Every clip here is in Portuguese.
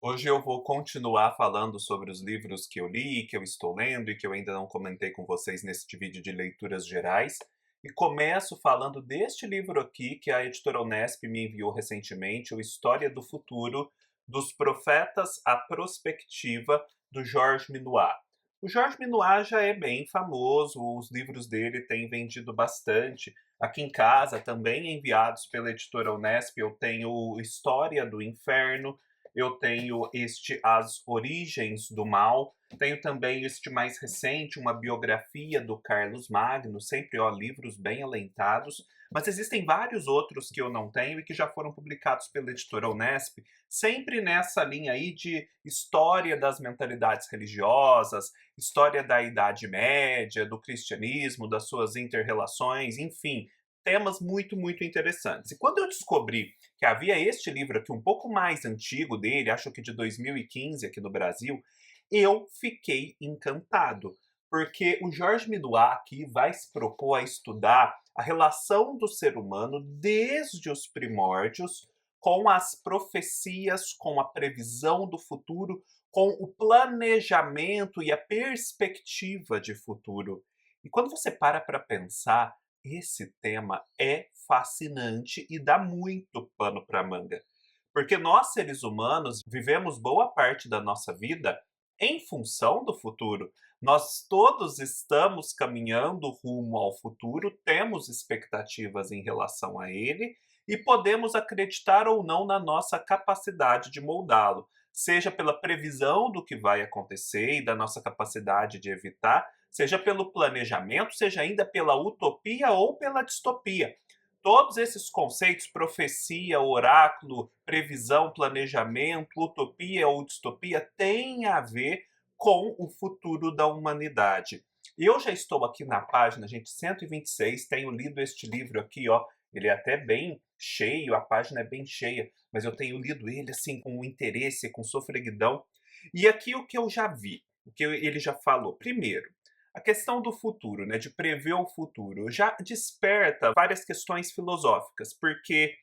Hoje eu vou continuar falando sobre os livros que eu li, que eu estou lendo e que eu ainda não comentei com vocês neste vídeo de leituras gerais. E começo falando deste livro aqui que a editora Unesp me enviou recentemente, o História do Futuro, dos Profetas à Prospectiva, do Georges Minoir. O Georges Minoir já é bem famoso, os livros dele têm vendido bastante. Aqui em casa, também enviados pela editora Unesp, eu tenho História do Inferno, eu tenho este As Origens do Mal, tenho também este mais recente, uma biografia do Carlos Magno, sempre livros bem alentados, mas existem vários outros que eu não tenho e que já foram publicados pela editora Unesp, sempre nessa linha aí de história das mentalidades religiosas, história da Idade Média, do cristianismo, das suas inter-relações, enfim, temas muito interessantes. E quando eu descobri que havia este livro aqui, um pouco mais antigo dele, acho que de 2015 aqui no Brasil, eu fiquei encantado, porque o Georges Minoir aqui vai se propor a estudar a relação do ser humano desde os primórdios com as profecias, com a previsão do futuro, com o planejamento e a perspectiva de futuro. E quando você para pensar, esse tema é fascinante e dá muito pano para manga. Porque nós, seres humanos, vivemos boa parte da nossa vida em função do futuro. Nós todos estamos caminhando rumo ao futuro, temos expectativas em relação a ele e podemos acreditar ou não na nossa capacidade de moldá-lo, seja pela previsão do que vai acontecer e da nossa capacidade de evitar, seja pelo planejamento, seja ainda pela utopia ou pela distopia. Todos esses conceitos, profecia, oráculo, previsão, planejamento, utopia ou distopia, têm a ver com o futuro da humanidade. Eu já estou aqui na página, gente, 126, tenho lido este livro aqui, ó, ele é até bem cheio, a página é bem cheia, mas eu tenho lido ele assim com interesse, com sofreguidão. E aqui o que eu já vi, o que ele já falou. Primeiro, a questão do futuro, né, de prever o futuro, já desperta várias questões filosóficas, porque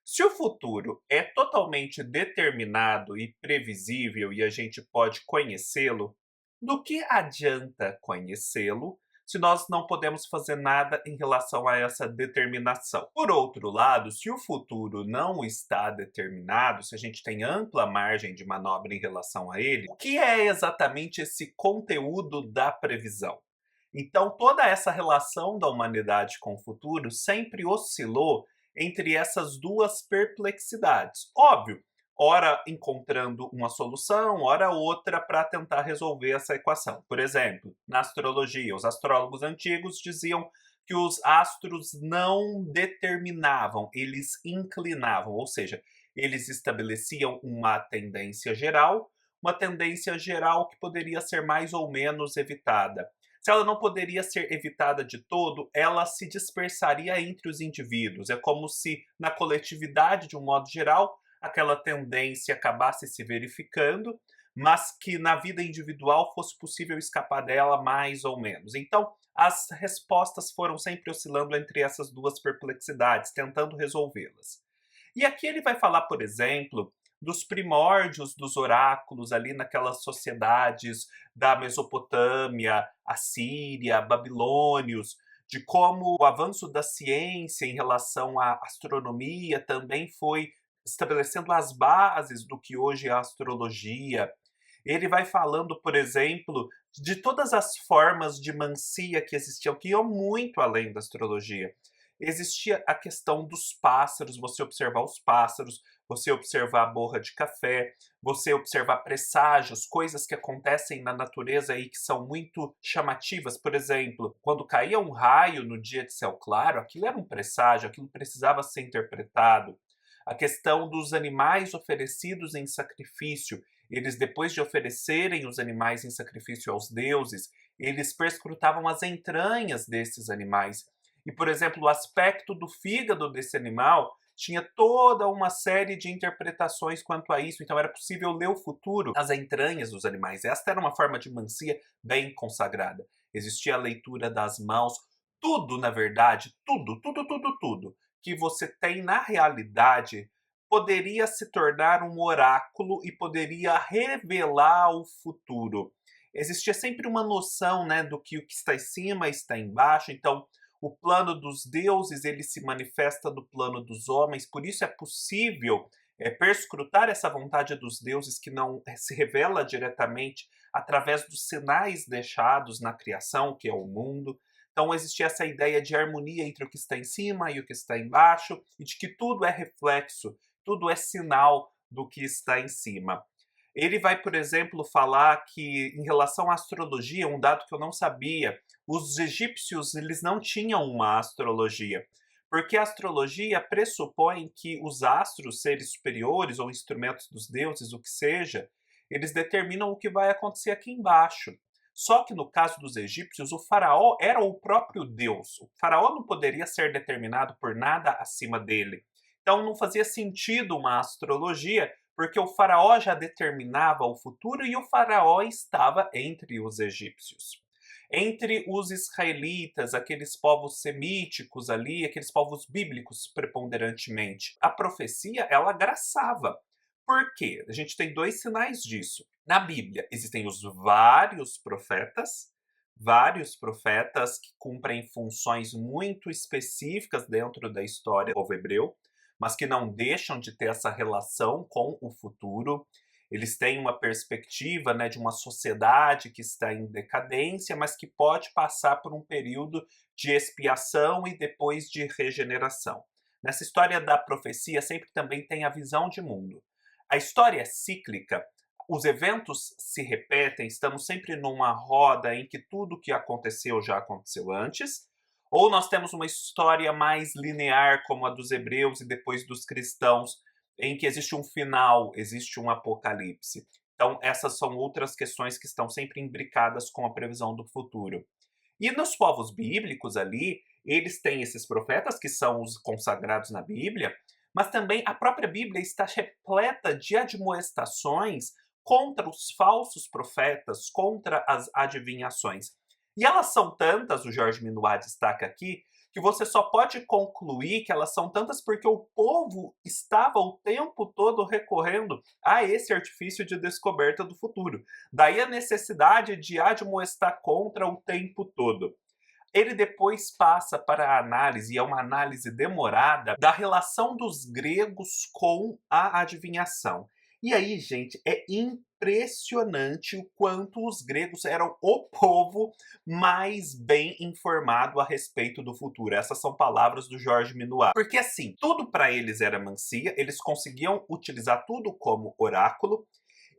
se o futuro é totalmente determinado e previsível e a gente pode conhecê-lo, do que adianta conhecê-lo se nós não podemos fazer nada em relação a essa determinação? Por outro lado, se o futuro não está determinado, se a gente tem ampla margem de manobra em relação a ele, o que é exatamente esse conteúdo da previsão? Então, toda essa relação da humanidade com o futuro sempre oscilou entre essas duas perplexidades. Óbvio, ora encontrando uma solução, ora outra para tentar resolver essa equação. Por exemplo, na astrologia, os astrólogos antigos diziam que os astros não determinavam, eles inclinavam, ou seja, eles estabeleciam uma tendência geral que poderia ser mais ou menos evitada. Se ela não poderia ser evitada de todo, ela se dispersaria entre os indivíduos. É como se, na coletividade, de um modo geral, aquela tendência acabasse se verificando, mas que na vida individual fosse possível escapar dela mais ou menos. Então, as respostas foram sempre oscilando entre essas duas perplexidades, tentando resolvê-las. E aqui ele vai falar, por exemplo, dos primórdios dos oráculos ali naquelas sociedades da Mesopotâmia, Assíria, Babilônios, de como o avanço da ciência em relação à astronomia também foi estabelecendo as bases do que hoje é a astrologia. Ele vai falando, por exemplo, de todas as formas de mancia que existiam, que iam muito além da astrologia. Existia a questão dos pássaros, você observar os pássaros, você observar a borra de café, você observar presságios, coisas que acontecem na natureza aí que são muito chamativas. Por exemplo, quando caía um raio no dia de céu claro, aquilo era um presságio, aquilo precisava ser interpretado. A questão dos animais oferecidos em sacrifício, eles depois de oferecerem os animais em sacrifício aos deuses, eles perscrutavam as entranhas desses animais. E, por exemplo, o aspecto do fígado desse animal tinha toda uma série de interpretações quanto a isso, então era possível ler o futuro nas entranhas dos animais. Esta era uma forma de mancia bem consagrada. Existia a leitura das mãos, tudo, na verdade, tudo que você tem na realidade poderia se tornar um oráculo e poderia revelar o futuro. Existia sempre uma noção, né, do que o que está em cima está embaixo, então o plano dos deuses ele se manifesta no plano dos homens, por isso é possível perscrutar essa vontade dos deuses que não se revela diretamente através dos sinais deixados na criação, que é o mundo. Então existia essa ideia de harmonia entre o que está em cima e o que está embaixo, e de que tudo é reflexo, tudo é sinal do que está em cima. Ele vai, por exemplo, falar que em relação à astrologia, um dado que eu não sabia, os egípcios eles não tinham uma astrologia, porque a astrologia pressupõe que os astros, seres superiores ou instrumentos dos deuses, o que seja, eles determinam o que vai acontecer aqui embaixo. Só que no caso dos egípcios, o faraó era o próprio Deus. O faraó não poderia ser determinado por nada acima dele. Então não fazia sentido uma astrologia, porque o faraó já determinava o futuro e o faraó estava entre os egípcios. Entre os israelitas, aqueles povos semíticos ali, aqueles povos bíblicos preponderantemente, a profecia ela graçava. Por quê? A gente tem dois sinais disso. Na Bíblia existem os vários profetas que cumprem funções muito específicas dentro da história do povo hebreu, mas que não deixam de ter essa relação com o futuro. Eles têm uma perspectiva, né, de uma sociedade que está em decadência, mas que pode passar por um período de expiação e depois de regeneração. Nessa história da profecia sempre também tem a visão de mundo. A história é cíclica, os eventos se repetem, estamos sempre numa roda em que tudo o que aconteceu já aconteceu antes, ou nós temos uma história mais linear, como a dos hebreus e depois dos cristãos, em que existe um final, existe um apocalipse. Então, essas são outras questões que estão sempre imbricadas com a previsão do futuro. E nos povos bíblicos ali, eles têm esses profetas, que são os consagrados na Bíblia, mas também a própria Bíblia está repleta de admoestações contra os falsos profetas, contra as adivinhações. E elas são tantas, o Jorge Minuá destaca aqui, que você só pode concluir que elas são tantas porque o povo estava o tempo todo recorrendo a esse artifício de descoberta do futuro. Daí a necessidade de admoestar contra o tempo todo. Ele depois passa para a análise, e é uma análise demorada, da relação dos gregos com a adivinhação. E aí, gente, é impressionante o quanto os gregos eram o povo mais bem informado a respeito do futuro. Essas são palavras do Jorge Minuá. Porque assim, tudo para eles era mancia, eles conseguiam utilizar tudo como oráculo,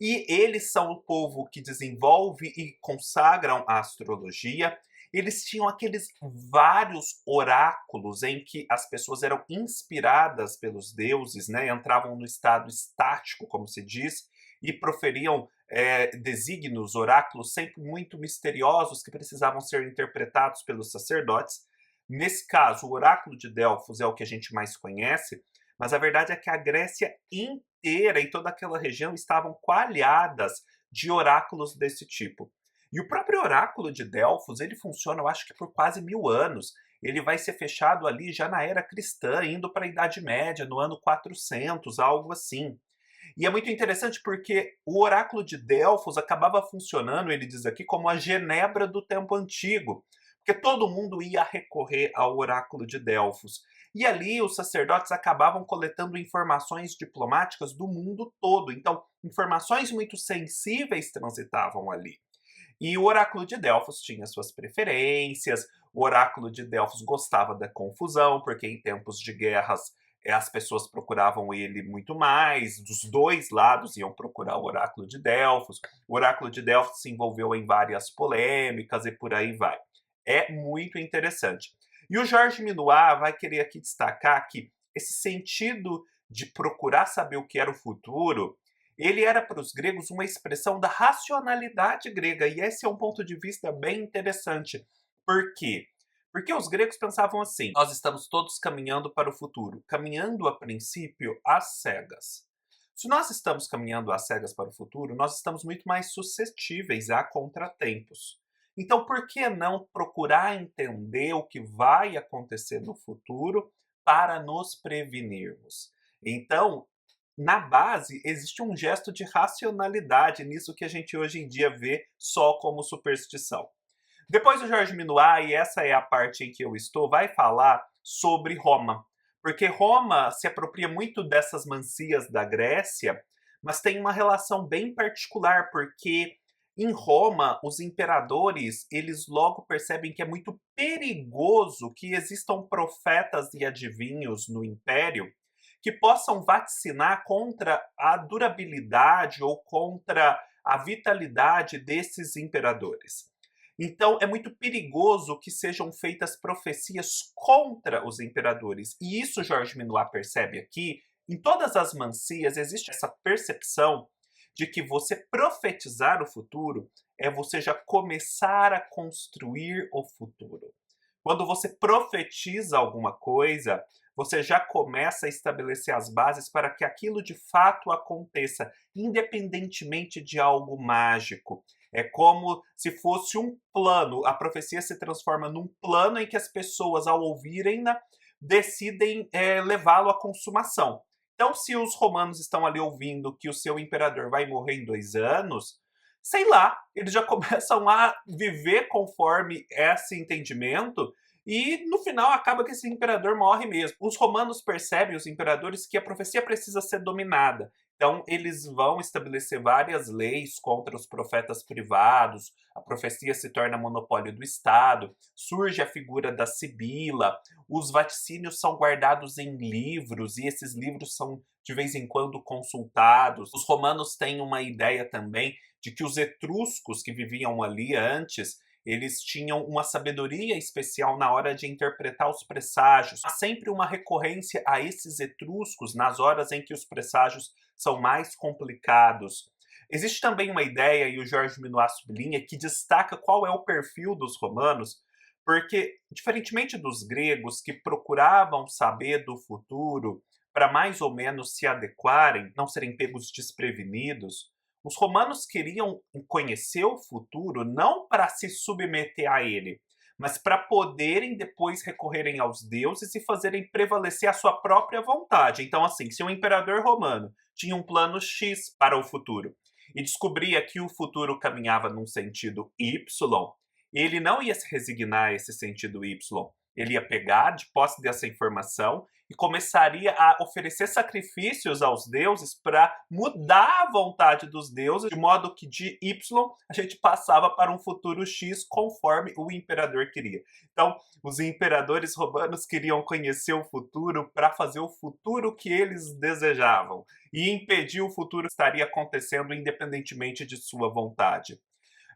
e eles são o povo que desenvolve e consagram a astrologia. Eles tinham aqueles vários oráculos em que as pessoas eram inspiradas pelos deuses, né? Entravam no estado estático, como se diz, e proferiam desígnios, oráculos sempre muito misteriosos que precisavam ser interpretados pelos sacerdotes. Nesse caso, o oráculo de Delfos é o que a gente mais conhece, mas a verdade é que a Grécia inteira e toda aquela região estavam coalhadas de oráculos desse tipo. E o próprio oráculo de Delfos, ele funciona, eu acho que por quase 1000 anos. Ele vai ser fechado ali já na era cristã, indo para a Idade Média, no ano 400, algo assim. E é muito interessante porque o oráculo de Delfos acabava funcionando, ele diz aqui, como a Genebra do tempo antigo, porque todo mundo ia recorrer ao oráculo de Delfos. E ali os sacerdotes acabavam coletando informações diplomáticas do mundo todo. Então, informações muito sensíveis transitavam ali. E o oráculo de Delfos tinha suas preferências, o oráculo de Delfos gostava da confusão, porque em tempos de guerras as pessoas procuravam ele muito mais, dos dois lados iam procurar o oráculo de Delfos. O oráculo de Delfos se envolveu em várias polêmicas e por aí vai. É muito interessante. E o Jorge Minuá vai querer aqui destacar que esse sentido de procurar saber o que era o futuro, ele era para os gregos uma expressão da racionalidade grega, e esse é um ponto de vista bem interessante. Por quê? Porque os gregos pensavam assim: nós estamos todos caminhando para o futuro, caminhando a princípio às cegas. Se nós estamos caminhando às cegas para o futuro, nós estamos muito mais suscetíveis a contratempos. Então, por que não procurar entender o que vai acontecer no futuro para nos prevenirmos? Então, na base, existe um gesto de racionalidade nisso que a gente hoje em dia vê só como superstição. Depois o Jorge Minuá, e essa é a parte em que eu estou, vai falar sobre Roma. Porque Roma se apropria muito dessas mancias da Grécia, mas tem uma relação bem particular, porque em Roma, os imperadores, eles logo percebem que é muito perigoso que existam profetas e adivinhos no império que possam vaticinar contra a durabilidade ou contra a vitalidade desses imperadores. Então, é muito perigoso que sejam feitas profecias contra os imperadores. E isso Jorge Minuá percebe aqui. Em todas as mancias existe essa percepção de que você profetizar o futuro é você já começar a construir o futuro. Quando você profetiza alguma coisa, você já começa a estabelecer as bases para que aquilo de fato aconteça, independentemente de algo mágico. É como se fosse um plano. A profecia se transforma num plano em que as pessoas, ao ouvirem-na, decidem levá-lo à consumação. Então, se os romanos estão ali ouvindo que o seu imperador vai morrer em 2 anos, sei lá, eles já começam a viver conforme esse entendimento e no final acaba que esse imperador morre mesmo. Os romanos percebem, os imperadores, que a profecia precisa ser dominada. Então, eles vão estabelecer várias leis contra os profetas privados, a profecia se torna monopólio do Estado, surge a figura da Sibila, os vaticínios são guardados em livros e esses livros são de vez em quando consultados. Os romanos têm uma ideia também de que os etruscos que viviam ali antes, eles tinham uma sabedoria especial na hora de interpretar os presságios. Há sempre uma recorrência a esses etruscos nas horas em que os presságios são mais complicados. Existe também uma ideia, e o Jorge Minuá sublinha, que destaca qual é o perfil dos romanos, porque, diferentemente dos gregos, que procuravam saber do futuro para mais ou menos se adequarem, não serem pegos desprevenidos, os romanos queriam conhecer o futuro não para se submeter a ele, mas para poderem depois recorrerem aos deuses e fazerem prevalecer a sua própria vontade. Então, assim, se um imperador romano tinha um plano X para o futuro e descobria que o futuro caminhava num sentido Y, ele não ia se resignar a esse sentido Y. Ele ia pegar de posse dessa informação e começaria a oferecer sacrifícios aos deuses para mudar a vontade dos deuses, de modo que de Y a gente passava para um futuro X conforme o imperador queria. Então, os imperadores romanos queriam conhecer o futuro para fazer o futuro que eles desejavam e impedir o futuro que estaria acontecendo independentemente de sua vontade.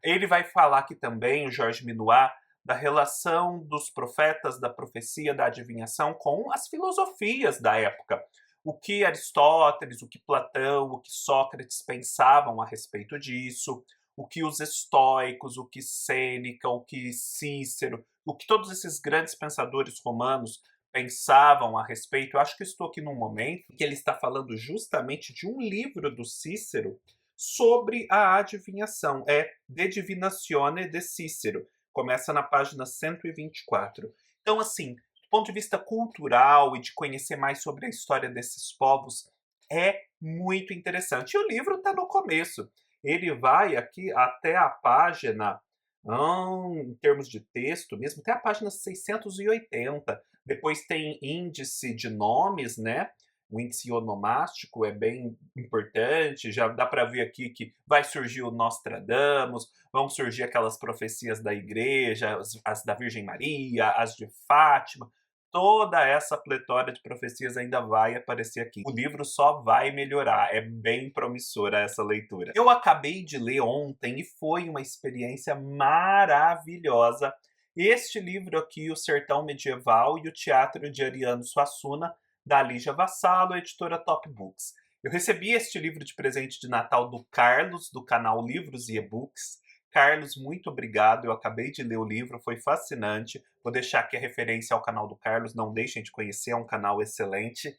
Ele vai falar aqui também, o Jorge Minuá, da relação dos profetas, da profecia, da adivinhação com as filosofias da época. O que Aristóteles, o que Platão, o que Sócrates pensavam a respeito disso, o que os estoicos, o que Sêneca, o que Cícero, o que todos esses grandes pensadores romanos pensavam a respeito. Eu acho que estou aqui num momento que ele está falando justamente de um livro do Cícero sobre a adivinhação. É De Divinatione de Cícero. Começa na página 124. Então, assim, do ponto de vista cultural e de conhecer mais sobre a história desses povos, é muito interessante. E o livro está no começo. Ele vai aqui até a página, em termos de texto mesmo, até a página 680. Depois tem índice de nomes, né? O índice onomástico é bem importante, já dá para ver aqui que vai surgir o Nostradamus, vão surgir aquelas profecias da igreja, as da Virgem Maria, as de Fátima, toda essa pletora de profecias ainda vai aparecer aqui. O livro só vai melhorar, é bem promissora essa leitura. Eu acabei de ler ontem e foi uma experiência maravilhosa. Este livro aqui, O Sertão Medieval e o Teatro de Ariano Suassuna, da Lígia Vassalo, editora Top Books. Eu recebi este livro de presente de Natal do Carlos, do canal Livros e E-Books. Carlos, muito obrigado. Eu acabei de ler o livro, foi fascinante. Vou deixar aqui a referência ao canal do Carlos, não deixem de conhecer, é um canal excelente.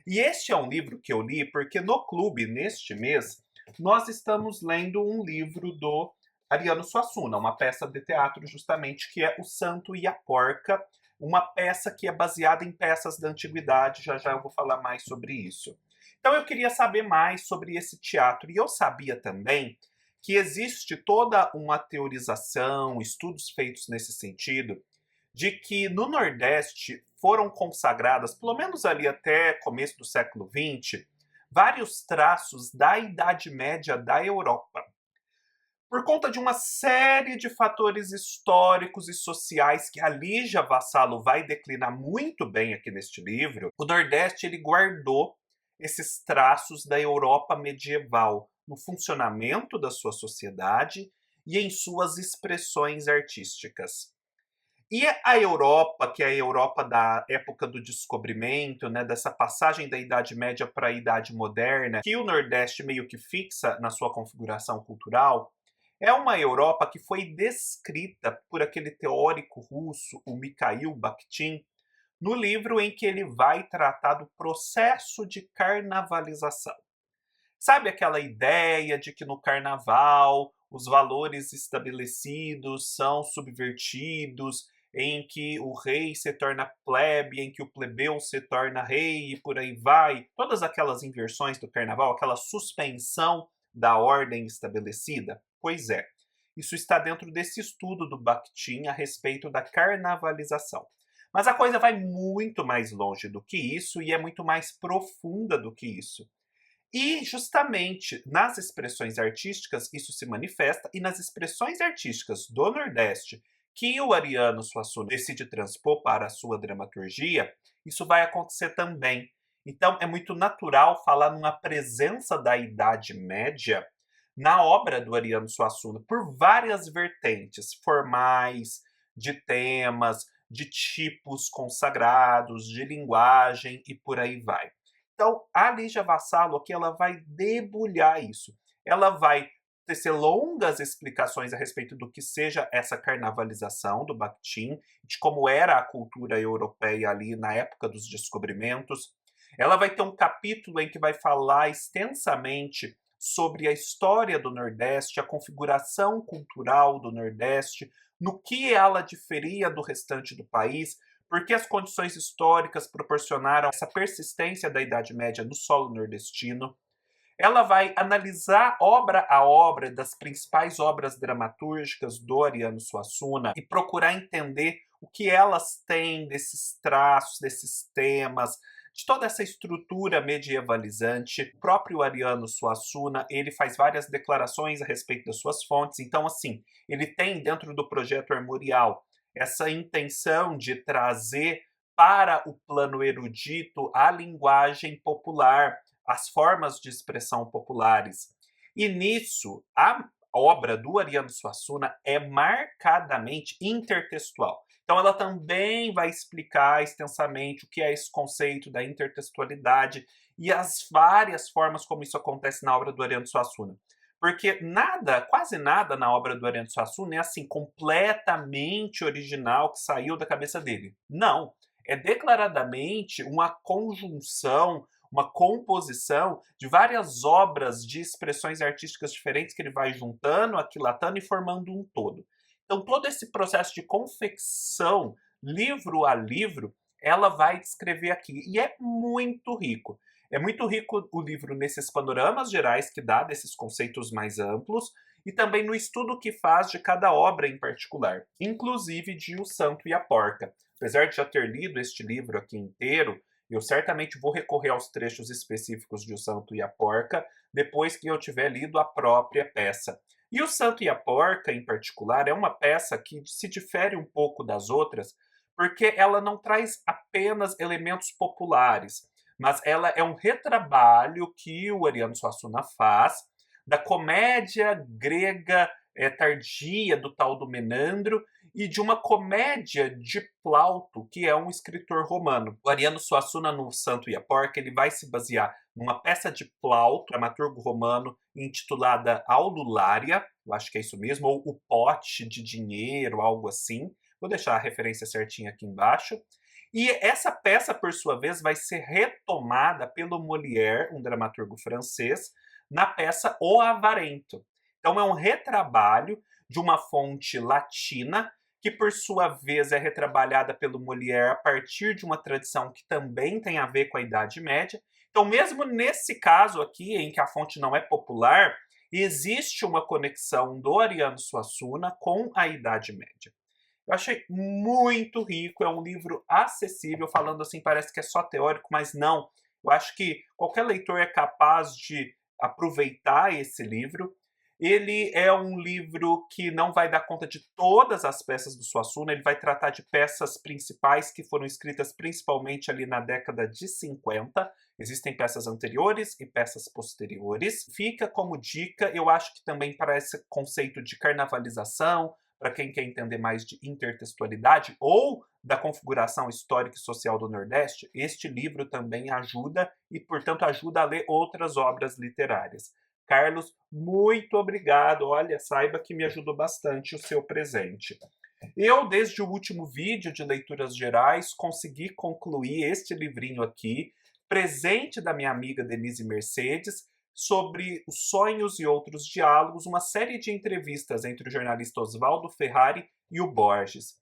E este é um livro que eu li porque no clube, neste mês, nós estamos lendo um livro do Ariano Suassuna, uma peça de teatro justamente que é O Santo e a Porca, uma peça que é baseada em peças da antiguidade, já já eu vou falar mais sobre isso. Então eu queria saber mais sobre esse teatro. E eu sabia também que existe toda uma teorização, estudos feitos nesse sentido, de que no Nordeste foram consagradas, pelo menos ali até começo do século XX, vários traços da Idade Média da Europa. Por conta de uma série de fatores históricos e sociais que a Lígia Vassalo vai declinar muito bem aqui neste livro, o Nordeste ele guardou esses traços da Europa medieval no funcionamento da sua sociedade e em suas expressões artísticas. E a Europa, que é a Europa da época do descobrimento, né, dessa passagem da Idade Média para a Idade Moderna, que o Nordeste meio que fixa na sua configuração cultural, é uma Europa que foi descrita por aquele teórico russo, o Mikhail Bakhtin, no livro em que ele vai tratar do processo de carnavalização. Sabe aquela ideia de que no carnaval os valores estabelecidos são subvertidos, em que o rei se torna plebe, em que o plebeu se torna rei e por aí vai? Todas aquelas inversões do carnaval, aquela suspensão da ordem estabelecida? Pois é, isso está dentro desse estudo do Bakhtin a respeito da carnavalização. Mas a coisa vai muito mais longe do que isso e é muito mais profunda do que isso. E justamente nas expressões artísticas isso se manifesta, e nas expressões artísticas do Nordeste que o Ariano Suassuna decide transpor para a sua dramaturgia, isso vai acontecer também. Então é muito natural falar numa presença da Idade Média na obra do Ariano Suassuna, por várias vertentes formais, de temas, de tipos consagrados, de linguagem e por aí vai. Então, a Lígia Vassalo aqui, ela vai debulhar isso. Ela vai tecer longas explicações a respeito do que seja essa carnavalização do Bakhtin, de como era a cultura europeia ali na época dos descobrimentos. Ela vai ter um capítulo em que vai falar extensamente sobre a história do Nordeste, a configuração cultural do Nordeste, no que ela diferia do restante do país, porque as condições históricas proporcionaram essa persistência da Idade Média no solo nordestino. Ela vai analisar obra a obra das principais obras dramatúrgicas do Ariano Suassuna e procurar entender o que elas têm desses traços, desses temas, de toda essa estrutura medievalizante. O próprio Ariano Suassuna, ele faz várias declarações a respeito das suas fontes. Então, assim, ele tem dentro do projeto armorial essa intenção de trazer para o plano erudito a linguagem popular, as formas de expressão populares. E nisso, a obra do Ariano Suassuna é marcadamente intertextual. Então ela também vai explicar extensamente o que é esse conceito da intertextualidade e as várias formas como isso acontece na obra do Ariano Suassuna. Porque nada, quase nada na obra do Ariano Suassuna é assim completamente original que saiu da cabeça dele. Não, é declaradamente uma conjunção, uma composição de várias obras de expressões artísticas diferentes que ele vai juntando, aquilatando e formando um todo. Então, todo esse processo de confecção, livro a livro, ela vai descrever aqui. E é muito rico. É muito rico o livro nesses panoramas gerais que dá desses conceitos mais amplos e também no estudo que faz de cada obra em particular, inclusive de O Santo e a Porca. Apesar de já ter lido este livro aqui inteiro, eu certamente vou recorrer aos trechos específicos de O Santo e a Porca depois que eu tiver lido a própria peça. E O Santo e a Porca, em particular, é uma peça que se difere um pouco das outras, porque ela não traz apenas elementos populares, mas ela é um retrabalho que o Ariano Suassuna faz da comédia grega tardia do tal do Menandro e de uma comédia de Plauto, que é um escritor romano. O Ariano Suassuna, no Santo e a Porca, ele vai se basear numa peça de Plauto, dramaturgo romano, intitulada Aululária, eu acho que é isso mesmo, ou O Pote de Dinheiro, algo assim. Vou deixar a referência certinha aqui embaixo. E essa peça, por sua vez, vai ser retomada pelo Molière, um dramaturgo francês, na peça O Avarento. Então é um retrabalho de uma fonte latina, que por sua vez é retrabalhada pelo Molière a partir de uma tradição que também tem a ver com a Idade Média. Então, mesmo nesse caso aqui, em que a fonte não é popular, existe uma conexão do Ariano Suassuna com a Idade Média. Eu achei muito rico, é um livro acessível, falando assim, parece que é só teórico, mas não. Eu acho que qualquer leitor é capaz de aproveitar esse livro. Ele é um livro que não vai dar conta de todas as peças do Suassuna, ele vai tratar de peças principais que foram escritas principalmente ali na década de 50. Existem peças anteriores e peças posteriores. Fica como dica, eu acho que também para esse conceito de carnavalização, para quem quer entender mais de intertextualidade ou da configuração histórica e social do Nordeste, este livro também ajuda e, portanto, ajuda a ler outras obras literárias. Carlos, muito obrigado. Olha, saiba que me ajudou bastante o seu presente. Eu, desde o último vídeo de leituras gerais, consegui concluir este livrinho aqui, presente da minha amiga Denise Mercedes, sobre os sonhos e outros diálogos, uma série de entrevistas entre o jornalista Oswaldo Ferrari e o Borges.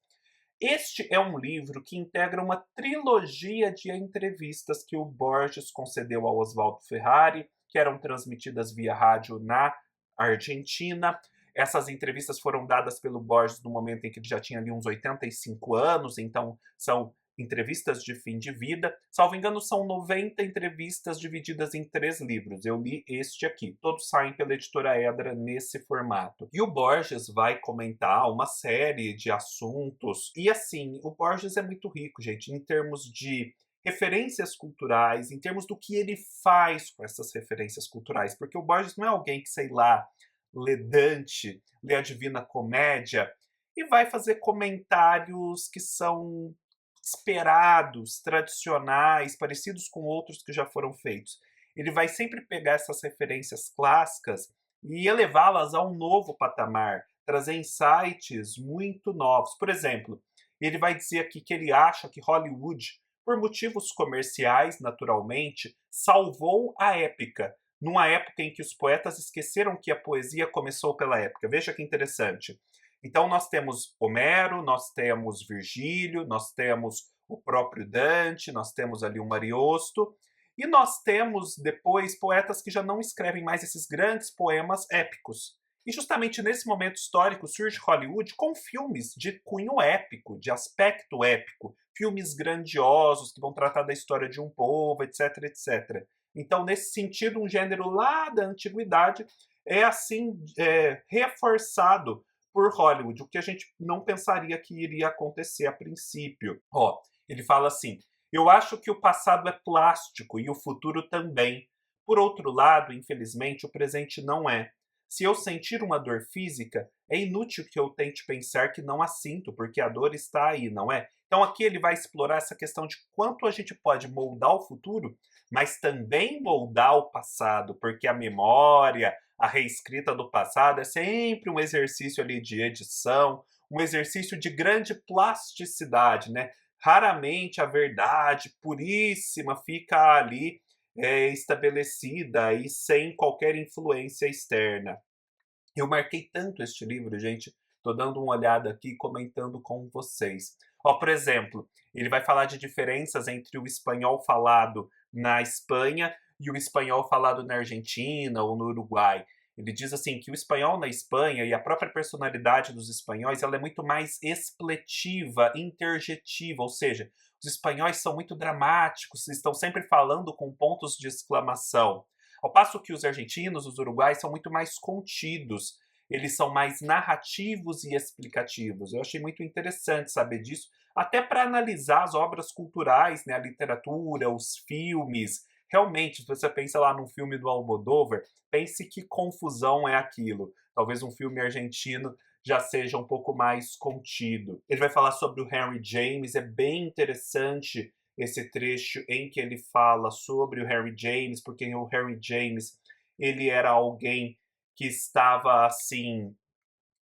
Este é um livro que integra uma trilogia de entrevistas que o Borges concedeu ao Oswaldo Ferrari, que eram transmitidas via rádio na Argentina. Essas entrevistas foram dadas pelo Borges no momento em que ele já tinha ali uns 85 anos, então são entrevistas de fim de vida. Salvo engano, são 90 entrevistas divididas em 3 livros. Eu li este aqui. Todos saem pela editora Edra nesse formato. E o Borges vai comentar uma série de assuntos. E assim, o Borges é muito rico, gente, em termos de referências culturais, em termos do que ele faz com essas referências culturais. Porque o Borges não é alguém que, sei lá, lê Dante, lê a Divina Comédia e vai fazer comentários que são esperados, tradicionais, parecidos com outros que já foram feitos. Ele vai sempre pegar essas referências clássicas e elevá-las a um novo patamar, trazer insights muito novos. Por exemplo, ele vai dizer aqui que ele acha que Hollywood, por motivos comerciais, naturalmente, salvou a épica, numa época em que os poetas esqueceram que a poesia começou pela época. Veja que interessante. Então nós temos Homero, nós temos Virgílio, nós temos o próprio Dante, nós temos ali o Ariosto, e nós temos depois poetas que já não escrevem mais esses grandes poemas épicos. E justamente nesse momento histórico surge Hollywood com filmes de cunho épico, de aspecto épico, filmes grandiosos que vão tratar da história de um povo, etc, etc. Então, nesse sentido, um gênero lá da antiguidade é assim reforçado por Hollywood, o que a gente não pensaria que iria acontecer a princípio. Ó, ele fala assim: eu acho que o passado é plástico e o futuro também. Por outro lado, infelizmente, o presente não é. Se eu sentir uma dor física, é inútil que eu tente pensar que não a sinto, porque a dor está aí, não é? Então aqui ele vai explorar essa questão de quanto a gente pode moldar o futuro, mas também moldar o passado, porque a memória, a reescrita do passado é sempre um exercício ali de edição, um exercício de grande plasticidade, né? Raramente a verdade puríssima fica ali estabelecida e sem qualquer influência externa. Eu marquei tanto este livro, gente, tô dando uma olhada aqui comentando com vocês. Ó, por exemplo, ele vai falar de diferenças entre o espanhol falado na Espanha e o espanhol falado na Argentina ou no Uruguai. Ele diz assim que o espanhol na Espanha e a própria personalidade dos espanhóis ela é muito mais expletiva, interjetiva, ou seja, os espanhóis são muito dramáticos, estão sempre falando com pontos de exclamação. Ao passo que os argentinos, os uruguais, são muito mais contidos. Eles são mais narrativos e explicativos. Eu achei muito interessante saber disso, até para analisar as obras culturais, né, a literatura, os filmes. Realmente, se você pensa lá num filme do Almodóvar, pense que confusão é aquilo. Talvez um filme argentino já seja um pouco mais contido. Ele vai falar sobre o Henry James, é bem interessante esse trecho em que ele fala sobre o Harry James, porque o Harry James ele era alguém que estava assim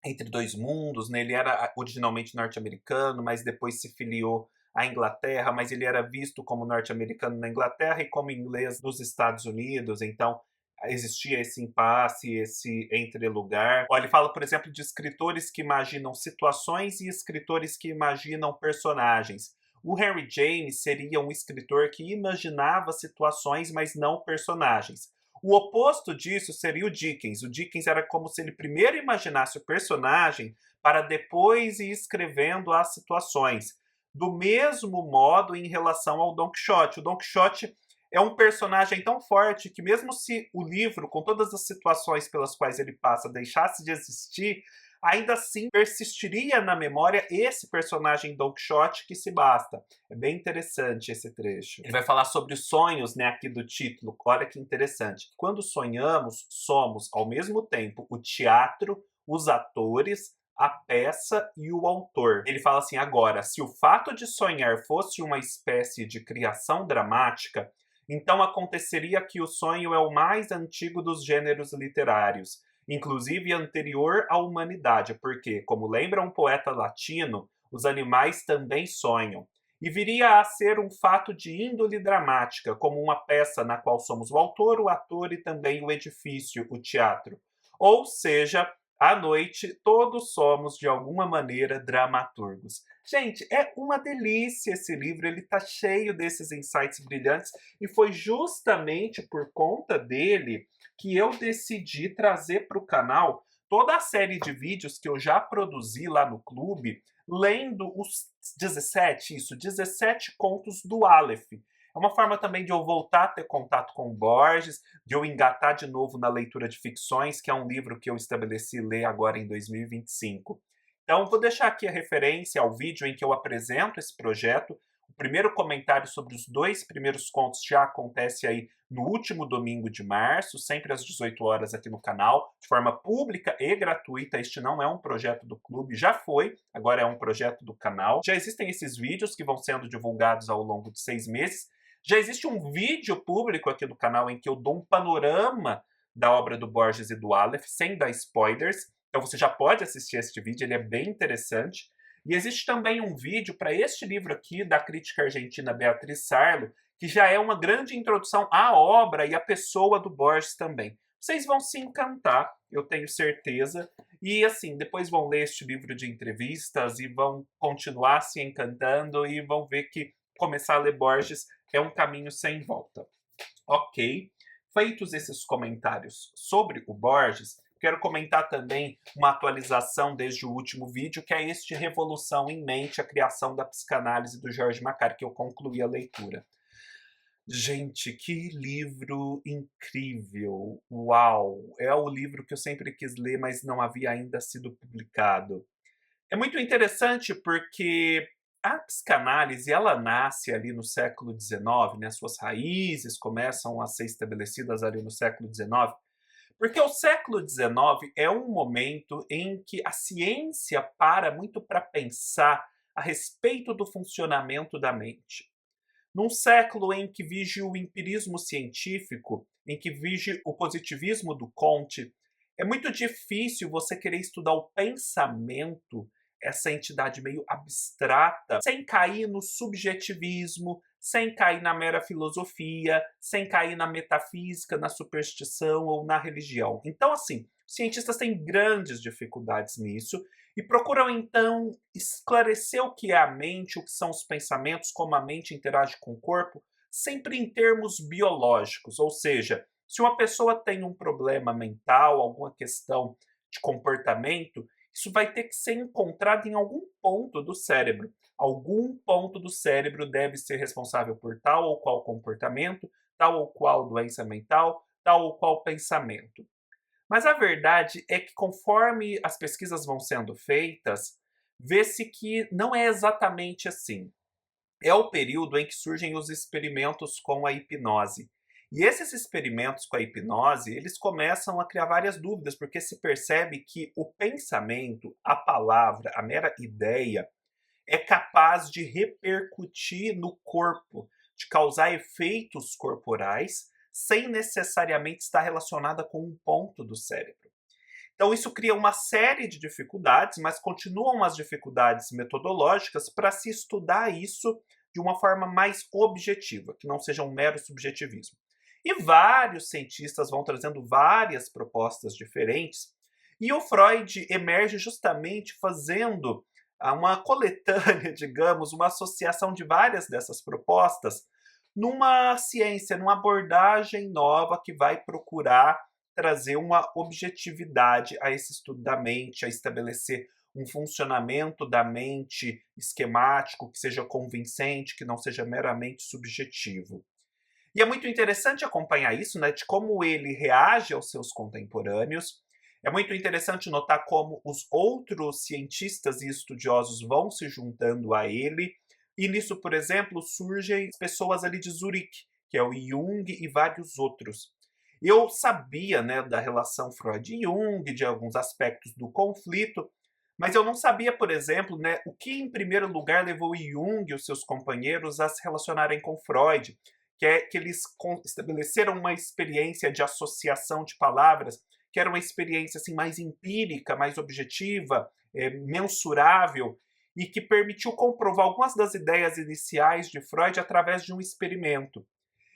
entre dois mundos, né? Ele era originalmente norte-americano, mas depois se filiou à Inglaterra, mas ele era visto como norte-americano na Inglaterra e como inglês nos Estados Unidos, então existia esse impasse, esse entrelugar. Ele fala, por exemplo, de escritores que imaginam situações e escritores que imaginam personagens. O Henry James seria um escritor que imaginava situações, mas não personagens. O oposto disso seria o Dickens. O Dickens era como se ele primeiro imaginasse o personagem para depois ir escrevendo as situações. Do mesmo modo em relação ao Don Quixote. O Don Quixote é um personagem tão forte que mesmo se o livro, com todas as situações pelas quais ele passa, deixasse de existir, ainda assim persistiria na memória esse personagem Don Quixote que se basta. É bem interessante esse trecho. Ele vai falar sobre os sonhos, né, aqui do título. Olha que interessante. Quando sonhamos, somos ao mesmo tempo o teatro, os atores, a peça e o autor. Ele fala assim: agora, se o fato de sonhar fosse uma espécie de criação dramática, então aconteceria que o sonho é o mais antigo dos gêneros literários, inclusive anterior à humanidade, porque, como lembra um poeta latino, os animais também sonham. E viria a ser um fato de índole dramática, como uma peça na qual somos o autor, o ator e também o edifício, o teatro. Ou seja, à noite, todos somos, de alguma maneira, dramaturgos. Gente, é uma delícia esse livro, ele está cheio desses insights brilhantes, e foi justamente por conta dele que eu decidi trazer para o canal toda a série de vídeos que eu já produzi lá no clube, lendo os 17 contos do Aleph. É uma forma também de eu voltar a ter contato com o Borges, de eu engatar de novo na leitura de ficções, que é um livro que eu estabeleci ler agora em 2025. Então, vou deixar aqui a referência ao vídeo em que eu apresento esse projeto. O primeiro comentário sobre os 2 primeiros contos já acontece aí no último domingo de março, sempre às 18 horas aqui no canal, de forma pública e gratuita. Este não é um projeto do clube, já foi, agora é um projeto do canal. Já existem esses vídeos que vão sendo divulgados ao longo de 6 meses. Já existe um vídeo público aqui do canal em que eu dou um panorama da obra do Borges e do Aleph, sem dar spoilers. Então você já pode assistir este vídeo, ele é bem interessante. E existe também um vídeo para este livro aqui, da crítica argentina Beatriz Sarlo, que já é uma grande introdução à obra e à pessoa do Borges também. Vocês vão se encantar, eu tenho certeza. E assim, depois vão ler este livro de entrevistas e vão continuar se encantando e vão ver que começar a ler Borges é um caminho sem volta. Ok, feitos esses comentários sobre o Borges, quero comentar também uma atualização desde o último vídeo, que é este Revolução em Mente, a criação da psicanálise do Jorge Macari, que eu concluí a leitura. Gente, que livro incrível! Uau! É o livro que eu sempre quis ler, mas não havia ainda sido publicado. É muito interessante porque a psicanálise, ela nasce ali no século XIX, né? Suas raízes começam a ser estabelecidas ali no século XIX, porque o século XIX é um momento em que a ciência para muito para pensar a respeito do funcionamento da mente. Num século em que vige o empirismo científico, em que vige o positivismo do Comte, é muito difícil você querer estudar o pensamento, essa entidade meio abstrata, sem cair no subjetivismo, sem cair na mera filosofia, sem cair na metafísica, na superstição ou na religião. Então, assim, cientistas têm grandes dificuldades nisso e procuram, então, esclarecer o que é a mente, o que são os pensamentos, como a mente interage com o corpo, sempre em termos biológicos, ou seja, se uma pessoa tem um problema mental, alguma questão de comportamento, isso vai ter que ser encontrado em algum ponto do cérebro. Algum ponto do cérebro deve ser responsável por tal ou qual comportamento, tal ou qual doença mental, tal ou qual pensamento. Mas a verdade é que, conforme as pesquisas vão sendo feitas, vê-se que não é exatamente assim. É o período em que surgem os experimentos com a hipnose. E esses experimentos com a hipnose, eles começam a criar várias dúvidas, porque se percebe que o pensamento, a palavra, a mera ideia, é capaz de repercutir no corpo, de causar efeitos corporais, sem necessariamente estar relacionada com um ponto do cérebro. Então isso cria uma série de dificuldades, mas continuam as dificuldades metodológicas para se estudar isso de uma forma mais objetiva, que não seja um mero subjetivismo. E vários cientistas vão trazendo várias propostas diferentes, e o Freud emerge justamente fazendo uma coletânea, digamos, uma associação de várias dessas propostas numa ciência, numa abordagem nova que vai procurar trazer uma objetividade a esse estudo da mente, a estabelecer um funcionamento da mente esquemático que seja convincente, que não seja meramente subjetivo. E é muito interessante acompanhar isso, né, de como ele reage aos seus contemporâneos. É muito interessante notar como os outros cientistas e estudiosos vão se juntando a ele. E nisso, por exemplo, surgem pessoas ali de Zurique, que é o Jung e vários outros. Eu sabia, né, da relação Freud e Jung, de alguns aspectos do conflito, mas eu não sabia, por exemplo, né, o que em primeiro lugar levou Jung e os seus companheiros a se relacionarem com Freud, que é que eles estabeleceram uma experiência de associação de palavras, que era uma experiência assim mais empírica, mais objetiva, mensurável, e que permitiu comprovar algumas das ideias iniciais de Freud através de um experimento.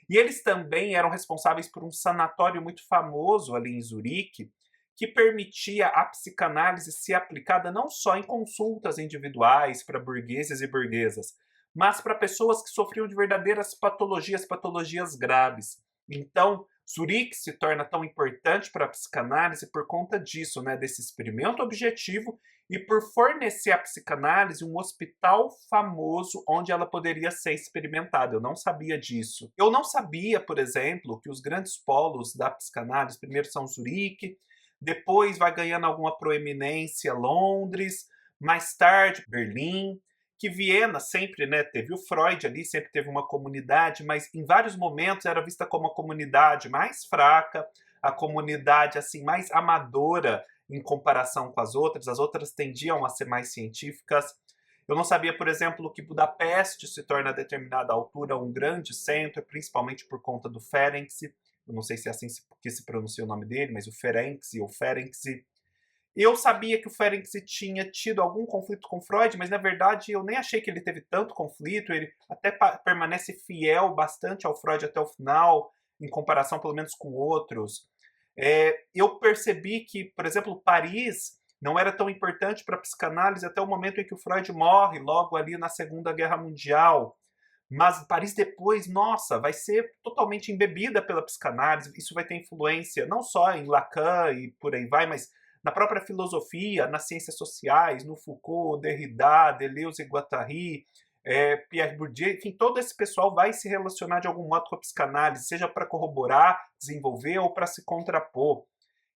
E eles também eram responsáveis por um sanatório muito famoso ali em Zurique, que permitia a psicanálise ser aplicada não só em consultas individuais para burgueses e burguesas, mas para pessoas que sofriam de verdadeiras patologias, patologias graves. Então, Zurique se torna tão importante para a psicanálise por conta disso, né, desse experimento objetivo e por fornecer à psicanálise um hospital famoso onde ela poderia ser experimentada. Eu não sabia disso. Eu não sabia, por exemplo, que os grandes polos da psicanálise primeiro são Zurique, depois vai ganhando alguma proeminência Londres, mais tarde Berlim, que Viena sempre, né, teve o Freud ali, sempre teve uma comunidade, mas em vários momentos era vista como a comunidade mais fraca, a comunidade assim mais amadora em comparação com as outras tendiam a ser mais científicas. Eu não sabia, por exemplo, que Budapeste se torna a determinada altura um grande centro, principalmente por conta do Ferenc. Eu não sei se é assim que se pronuncia o nome dele, mas o Ferenc ou Ferenc. Eu sabia que o Ferenc tinha tido algum conflito com Freud, mas na verdade eu nem achei que ele teve tanto conflito. Ele até permanece fiel bastante ao Freud até o final, em comparação pelo menos com outros. Eu percebi que, por exemplo, Paris não era tão importante para a psicanálise até o momento em que o Freud morre, logo ali na Segunda Guerra Mundial. Mas Paris depois, nossa, vai ser totalmente embebida pela psicanálise. Isso vai ter influência não só em Lacan e por aí vai, mas na própria filosofia, nas ciências sociais, no Foucault, Derrida, Deleuze e Guattari, Pierre Bourdieu, enfim, todo esse pessoal vai se relacionar de algum modo com a psicanálise, seja para corroborar, desenvolver ou para se contrapor.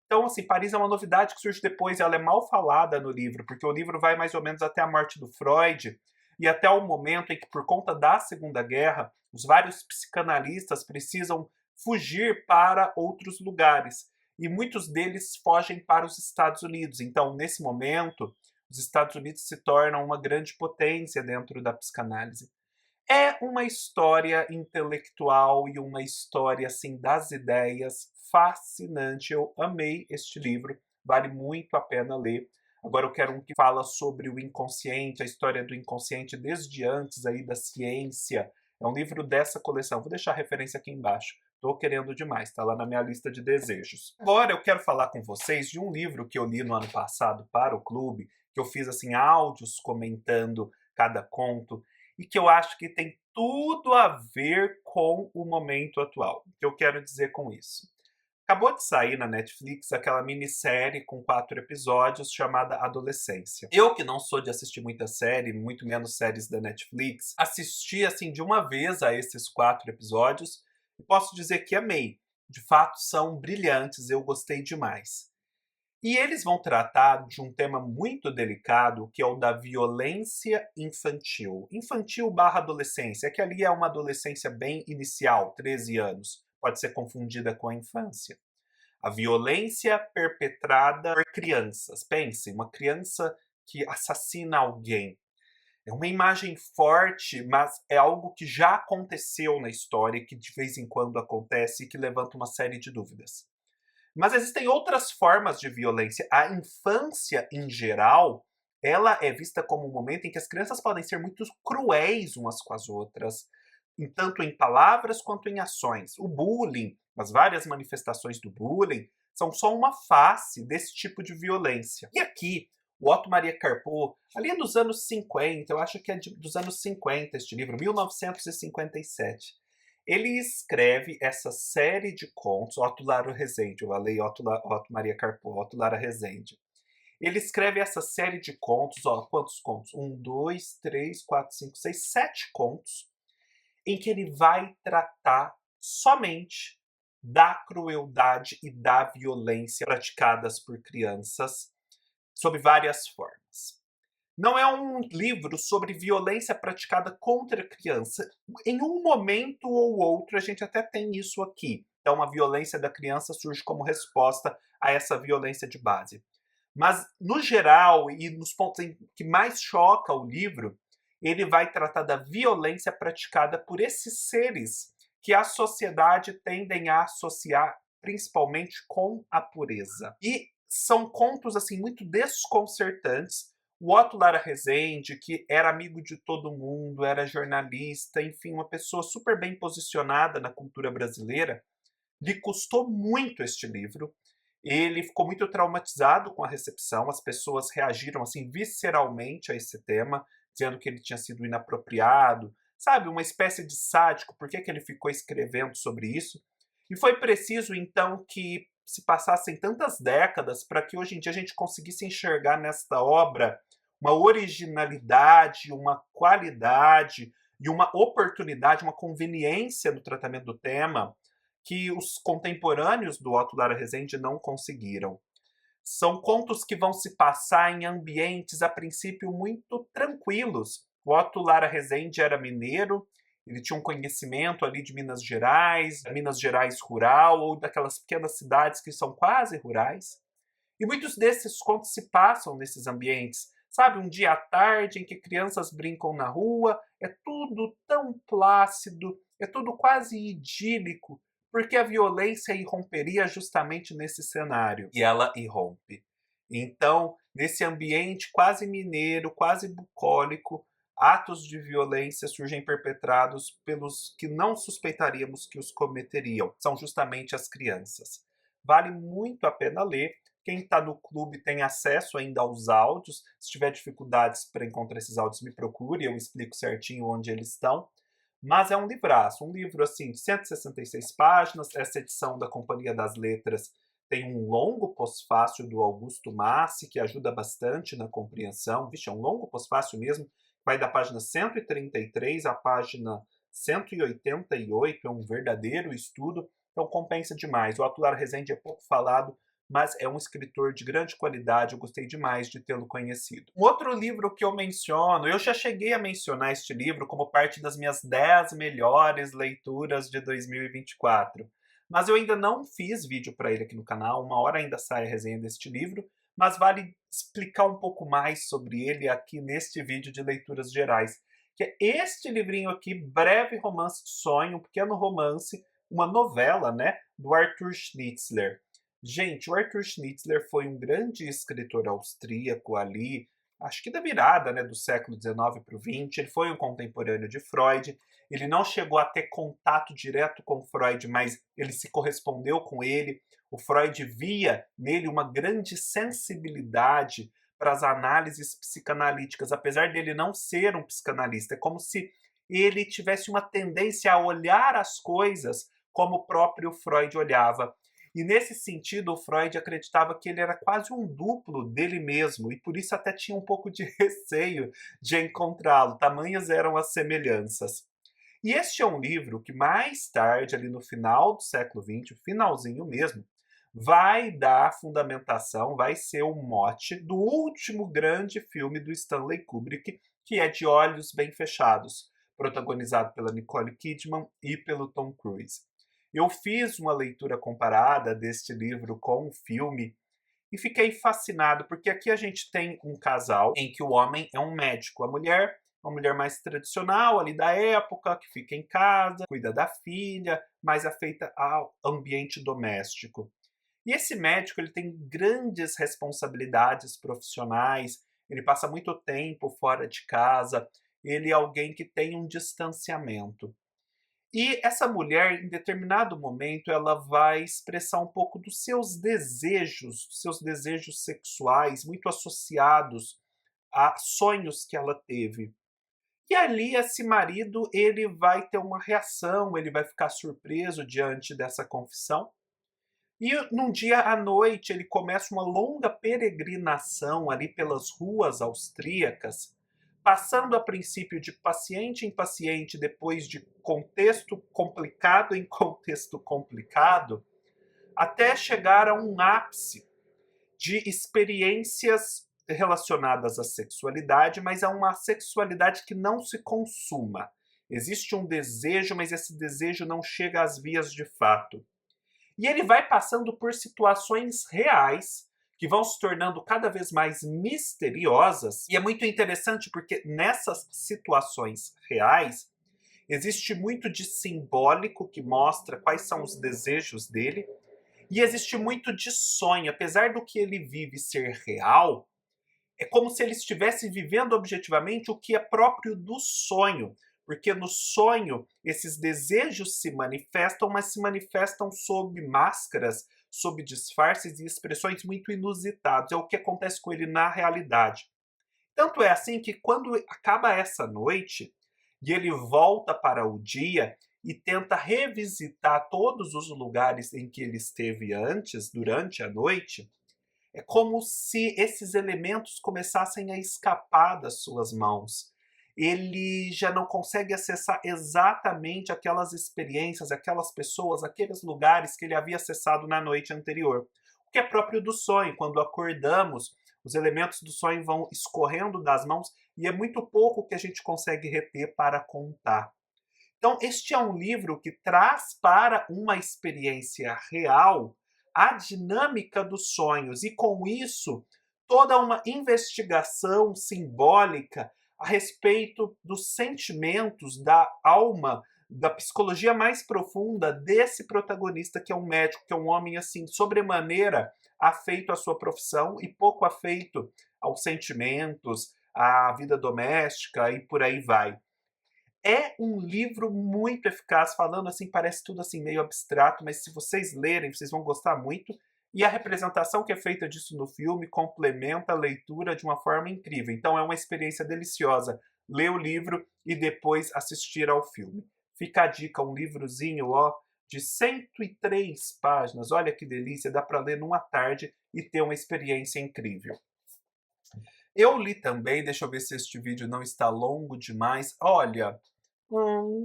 Então, assim, Paris é uma novidade que surge depois, ela é mal falada no livro, porque o livro vai mais ou menos até a morte do Freud e até o momento em que, por conta da Segunda Guerra, os vários psicanalistas precisam fugir para outros lugares. E muitos deles fogem para os Estados Unidos. Então, nesse momento, os Estados Unidos se tornam uma grande potência dentro da psicanálise. É uma história intelectual e uma história assim das ideias fascinante. Eu amei este livro, vale muito a pena ler. Agora eu quero um que fala sobre o inconsciente, a história do inconsciente desde antes aí da ciência. É um livro dessa coleção. Vou deixar a referência aqui embaixo. Estou querendo demais, está lá na minha lista de desejos. Agora eu quero falar com vocês de um livro que eu li no ano passado para o clube, que eu fiz assim áudios comentando cada conto e que eu acho que tem tudo a ver com o momento atual. O que eu quero dizer com isso? Acabou de sair na Netflix aquela minissérie com 4 episódios chamada Adolescência. Eu que não sou de assistir muita série, muito menos séries da Netflix, assisti assim de uma vez a esses 4 episódios e posso dizer que amei. De fato, são brilhantes, eu gostei demais. E eles vão tratar de um tema muito delicado, que é o da violência infantil. Infantil barra adolescência, que ali é uma adolescência bem inicial, 13 anos. Pode ser confundida com a infância. A violência perpetrada por crianças. Pense, uma criança que assassina alguém. É uma imagem forte, mas é algo que já aconteceu na história, que de vez em quando acontece e que levanta uma série de dúvidas. Mas existem outras formas de violência. A infância, em geral, ela é vista como um momento em que as crianças podem ser muito cruéis umas com as outras, tanto em palavras quanto em ações. O bullying, as várias manifestações do bullying, são só uma face desse tipo de violência. E aqui, O Otto Maria Carpo, ali dos anos 50, eu acho que é dos anos 50 este livro, 1957. Ele escreve essa série de contos, Otto Lara Rezende, eu falei Otto Maria Carpo, Otto Lara Rezende. Ele escreve essa série de contos, ó, quantos contos? Um, dois, três, quatro, cinco, seis, sete contos, em que ele vai tratar somente da crueldade e da violência praticadas por crianças sob várias formas. Não é um livro sobre violência praticada contra a criança. Em um momento ou outro, a gente até tem isso aqui. Então, a violência da criança surge como resposta a essa violência de base. Mas, no geral, e nos pontos em que mais choca o livro, ele vai tratar da violência praticada por esses seres que a sociedade tendem a associar principalmente com a pureza. E são contos assim muito desconcertantes. O Otto Lara Rezende, que era amigo de todo mundo, era jornalista, enfim, uma pessoa super bem posicionada na cultura brasileira, lhe custou muito este livro. Ele ficou muito traumatizado com a recepção, as pessoas reagiram assim visceralmente a esse tema, dizendo que ele tinha sido inapropriado, sabe, uma espécie de sádico, por que ele ficou escrevendo sobre isso? E foi preciso então que se passassem tantas décadas para que hoje em dia a gente conseguisse enxergar nesta obra uma originalidade, uma qualidade e uma oportunidade, uma conveniência no tratamento do tema que os contemporâneos do Otto Lara Rezende não conseguiram. São contos que vão se passar em ambientes, a princípio, muito tranquilos. O Otto Lara Rezende era mineiro, ele tinha um conhecimento ali de Minas Gerais rural, ou daquelas pequenas cidades que são quase rurais. E muitos desses contos se passam nesses ambientes. Sabe, um dia à tarde em que crianças brincam na rua, é tudo tão plácido, é tudo quase idílico, porque a violência irromperia justamente nesse cenário. E ela irrompe. Então, nesse ambiente quase mineiro, quase bucólico, atos de violência surgem perpetrados pelos que não suspeitaríamos que os cometeriam. São justamente as crianças. Vale muito a pena ler. Quem está no clube tem acesso ainda aos áudios. Se tiver dificuldades para encontrar esses áudios, me procure, eu explico certinho onde eles estão. Mas é um livraço, um livro assim de 166 páginas. Essa edição da Companhia das Letras tem um longo pós-fácil do Augusto Massi, que ajuda bastante na compreensão. Vixe, é um longo pós-fácil mesmo, vai da página 133 à página 188, é um verdadeiro estudo, então compensa demais. O Otto Lara Rezende é pouco falado, mas é um escritor de grande qualidade, eu gostei demais de tê-lo conhecido. Um outro livro que eu menciono, eu já cheguei a mencionar este livro como parte das minhas 10 melhores leituras de 2024, mas eu ainda não fiz vídeo para ele aqui no canal, uma hora ainda sai a resenha deste livro, mas vale explicar um pouco mais sobre ele aqui neste vídeo de leituras gerais, que é este livrinho aqui, Breve Romance de Sonho, um pequeno romance, uma novela, né, do Arthur Schnitzler. Gente, o Arthur Schnitzler foi um grande escritor austríaco ali, acho que da virada, né, do século XIX para o XX. Ele foi um contemporâneo de Freud. Ele não chegou a ter contato direto com Freud, mas ele se correspondeu com ele. O Freud via nele uma grande sensibilidade para as análises psicanalíticas, apesar dele não ser um psicanalista. É como se ele tivesse uma tendência a olhar as coisas como o próprio Freud olhava. E nesse sentido, o Freud acreditava que ele era quase um duplo dele mesmo, e por isso até tinha um pouco de receio de encontrá-lo, tamanhas eram as semelhanças. E este é um livro que mais tarde, ali no final do século XX, o finalzinho mesmo, vai dar fundamentação, vai ser o mote do último grande filme do Stanley Kubrick, que é De Olhos Bem Fechados, protagonizado pela Nicole Kidman e pelo Tom Cruise. Eu fiz uma leitura comparada deste livro com o filme e fiquei fascinado, porque aqui a gente tem um casal em que o homem é um médico, a mulher uma mulher mais tradicional ali da época, que fica em casa, cuida da filha, mais afeita ao ambiente doméstico. E esse médico ele tem grandes responsabilidades profissionais, ele passa muito tempo fora de casa, ele é alguém que tem um distanciamento. E essa mulher, em determinado momento, ela vai expressar um pouco dos seus desejos sexuais, muito associados a sonhos que ela teve. E ali esse marido, ele vai ter uma reação, ele vai ficar surpreso diante dessa confissão. E num dia à noite, ele começa uma longa peregrinação ali pelas ruas austríacas, passando a princípio de paciente em paciente, depois de contexto complicado em contexto complicado, até chegar a um ápice de experiências relacionadas à sexualidade, mas a uma sexualidade que não se consuma. Existe um desejo, mas esse desejo não chega às vias de fato. E ele vai passando por situações reais que vão se tornando cada vez mais misteriosas. E é muito interessante porque nessas situações reais existe muito de simbólico que mostra quais são os desejos dele, e existe muito de sonho. Apesar do que ele vive ser real, é como se ele estivesse vivendo objetivamente o que é próprio do sonho. Porque no sonho, esses desejos se manifestam, mas se manifestam sob máscaras, sob disfarces e expressões muito inusitadas. É o que acontece com ele na realidade. Tanto é assim que quando acaba essa noite e ele volta para o dia e tenta revisitar todos os lugares em que ele esteve antes, durante a noite, é como se esses elementos começassem a escapar das suas mãos. Ele já não consegue acessar exatamente aquelas experiências, aquelas pessoas, aqueles lugares que ele havia acessado na noite anterior. O que é próprio do sonho. Quando acordamos, os elementos do sonho vão escorrendo das mãos e é muito pouco que a gente consegue reter para contar. Então, este é um livro que traz para uma experiência real a dinâmica dos sonhos e, com isso, toda uma investigação simbólica a respeito dos sentimentos, da alma, da psicologia mais profunda desse protagonista, que é um médico, que é um homem assim, sobremaneira afeito à sua profissão e pouco afeito aos sentimentos, à vida doméstica e por aí vai. É um livro muito eficaz, falando assim, parece tudo assim meio abstrato, mas se vocês lerem, vocês vão gostar muito. E a representação que é feita disso no filme complementa a leitura de uma forma incrível. Então é uma experiência deliciosa ler o livro e depois assistir ao filme. Fica a dica, um livrozinho, ó, de 103 páginas. Olha que delícia, dá para ler numa tarde e ter uma experiência incrível. Eu li também, deixa eu ver se este vídeo não está longo demais. Olha,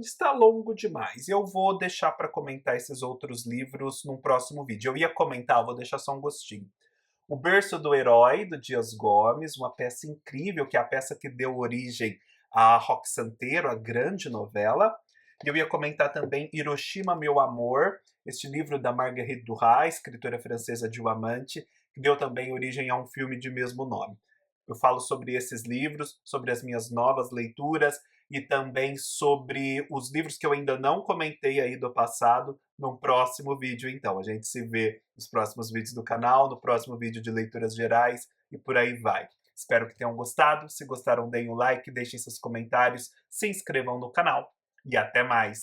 está longo demais. Eu vou deixar para comentar esses outros livros num próximo vídeo. Eu ia comentar, vou deixar só um gostinho. O Berço do Herói, do Dias Gomes, uma peça incrível, que é a peça que deu origem a Roque Santeiro, a grande novela. E eu ia comentar também Hiroshima, Meu Amor, este livro da Marguerite Duras, escritora francesa de O Amante, que deu também origem a um filme de mesmo nome. Eu falo sobre esses livros, sobre as minhas novas leituras e também sobre os livros que eu ainda não comentei aí do passado num próximo vídeo. Então, a gente se vê nos próximos vídeos do canal, no próximo vídeo de leituras gerais e por aí vai. Espero que tenham gostado. Se gostaram, deem um like, deixem seus comentários, se inscrevam no canal e até mais!